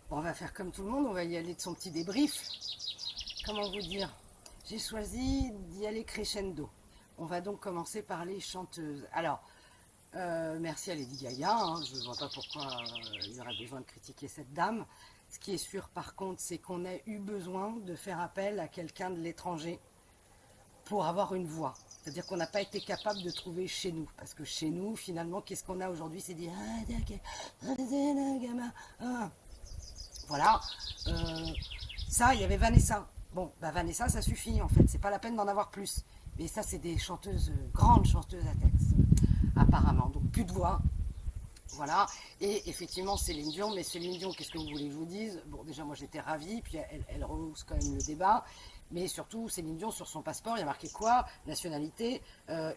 Bon, on va faire comme tout le monde, on va y aller de son petit débrief. Comment vous dire? J'ai choisi d'y aller crescendo. On va donc commencer par les chanteuses. Alors, merci à Lady Gaga, hein, je ne vois pas pourquoi il y aurait besoin de critiquer cette dame. Ce qui est sûr par contre, c'est qu'on a eu besoin de faire appel à quelqu'un de l'étranger pour avoir une voix. C'est-à-dire qu'on n'a pas été capable de trouver chez nous. Parce que chez nous, finalement, qu'est-ce qu'on a aujourd'hui? C'est dit... Voilà. Euh, Ça, il y avait Vanessa. Bon, bah Vanessa, ça suffit en fait. C'est pas la peine d'en avoir plus. Mais ça, c'est des chanteuses, grandes chanteuses à texte, apparemment. Donc plus de voix. Voilà. Et effectivement, Céline Dion. Mais Céline Dion, qu'est-ce que vous voulez que je vous dise? Bon, déjà, moi, j'étais ravie. Puis elle rehausse quand même le débat. Mais surtout, Céline Dion, sur son passeport, il y a marqué quoi? Nationalité,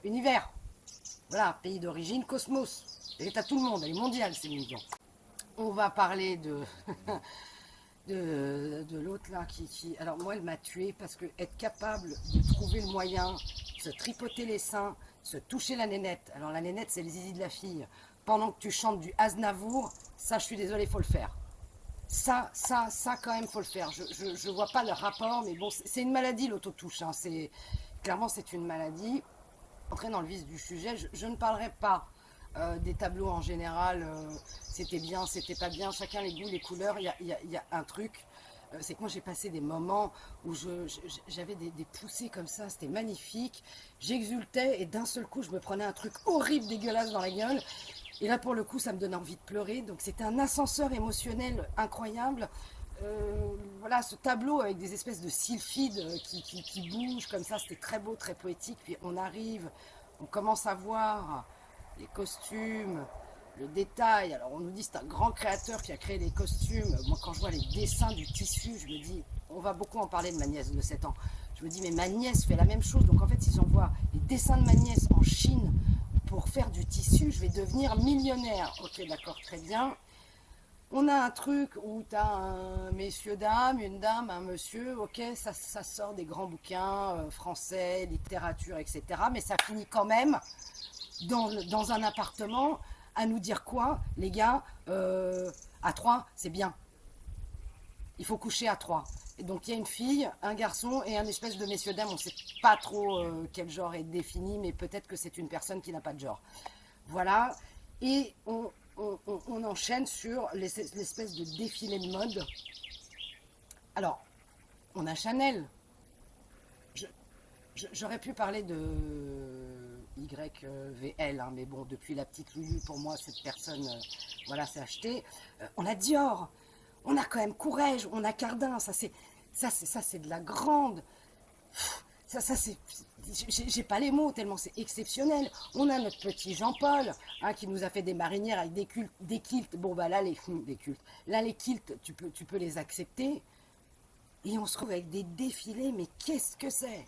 univers. Voilà, pays d'origine, cosmos. Elle est à tout le monde, elle est mondiale, Céline Dion. On va parler de l'autre là alors moi elle m'a tué parce que être capable de trouver le moyen, se tripoter les seins, se toucher la nénette, alors la nénette c'est le zizi de la fille, pendant que tu chantes du Aznavour, ça je suis désolée, faut le faire. Ça quand même faut le faire. Je vois pas le rapport, mais bon, c'est une maladie l'autotouche, hein. Clairement c'est une maladie. Entrer dans le vif du sujet, je ne parlerai pas des tableaux en général, c'était bien, c'était pas bien, chacun les goûts, les couleurs, il y a un truc, c'est que moi j'ai passé des moments où j'avais des poussées comme ça, c'était magnifique, j'exultais et d'un seul coup je me prenais un truc horrible, dégueulasse dans la gueule, et là pour le coup ça me donnait envie de pleurer, donc c'était un ascenseur émotionnel incroyable. Voilà, ce tableau avec des espèces de sylphides qui bougent comme ça, c'était très beau, très poétique. Puis on arrive, on commence à voir les costumes, le détail. Alors on nous dit c'est un grand créateur qui a créé les costumes. Moi quand je vois les dessins du tissu, je me dis, on va beaucoup en parler de ma nièce de 7 ans. Je me dis mais ma nièce fait la même chose. Donc en fait si j'envoie les dessins de ma nièce en Chine pour faire du tissu, je vais devenir millionnaire. Ok, d'accord, très bien. On a un truc où tu as un messieurs-dames, une dame, un monsieur, ok, ça sort des grands bouquins français, littérature, etc. Mais ça finit quand même dans un appartement à nous dire quoi, les gars, à trois, c'est bien. Il faut coucher à trois. Et donc il y a une fille, un garçon et un espèce de messieurs-dames. On ne sait pas trop quel genre est défini, mais peut-être que c'est une personne qui n'a pas de genre. Voilà. Et on enchaîne sur l'espèce de défilé de mode. Alors, on a Chanel. Je- J'aurais pu parler de YVL, hein, mais bon, depuis la petite Lulu, pour moi, cette personne, voilà, s'est achetée. On a Dior, on a quand même Courrèges, on a Cardin, ça c'est de la grande. Ça c'est, j'ai pas les mots tellement c'est exceptionnel. On a notre petit Jean-Paul, hein, qui nous a fait des marinières avec des kilts. Bon bah là les des cultes, là les kilts, tu peux les accepter. Et on se trouve avec des défilés, mais qu'est-ce que c'est?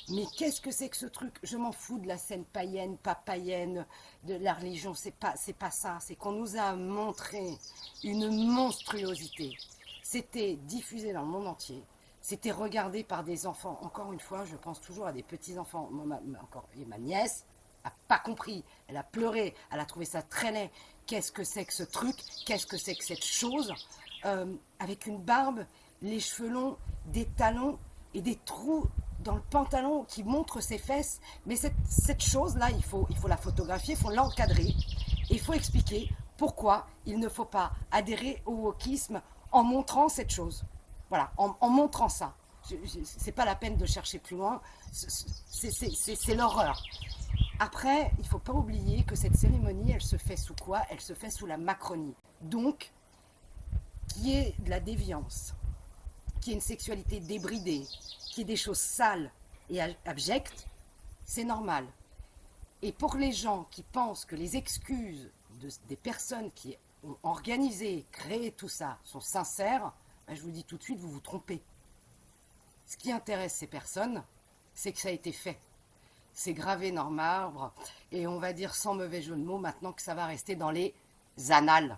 Mais qu'est-ce que c'est que ce truc? Je m'en fous de la scène païenne, pas païenne, de la religion, c'est pas ça. C'est qu'on nous a montré une monstruosité. C'était diffusé dans le monde entier. C'était regardé par des enfants. Encore une fois, je pense toujours à des petits-enfants. Et ma nièce n'a pas compris. Elle a pleuré. Elle a trouvé ça très laid. Qu'est-ce que c'est que ce truc? Qu'est-ce que c'est que cette chose? Avec une barbe, les cheveux longs, des talons et des trous dans le pantalon qui montre ses fesses. Mais cette chose-là, il faut la photographier, il faut l'encadrer. Et il faut expliquer pourquoi il ne faut pas adhérer au wokisme en montrant cette chose. Voilà, en montrant ça. C'est pas la peine de chercher plus loin. C'est l'horreur. Après, il ne faut pas oublier que cette cérémonie, elle se fait sous quoi? Elle se fait sous la Macronie. Donc, qui est de la déviance, qui est une sexualité débridée, qui est des choses sales et abjectes, c'est normal. Et pour les gens qui pensent que les excuses des personnes qui ont organisé, créé tout ça sont sincères, ben je vous dis tout de suite, vous vous trompez. Ce qui intéresse ces personnes, c'est que ça a été fait. C'est gravé dans le marbre, et on va dire sans mauvais jeu de mots maintenant que ça va rester dans les annales.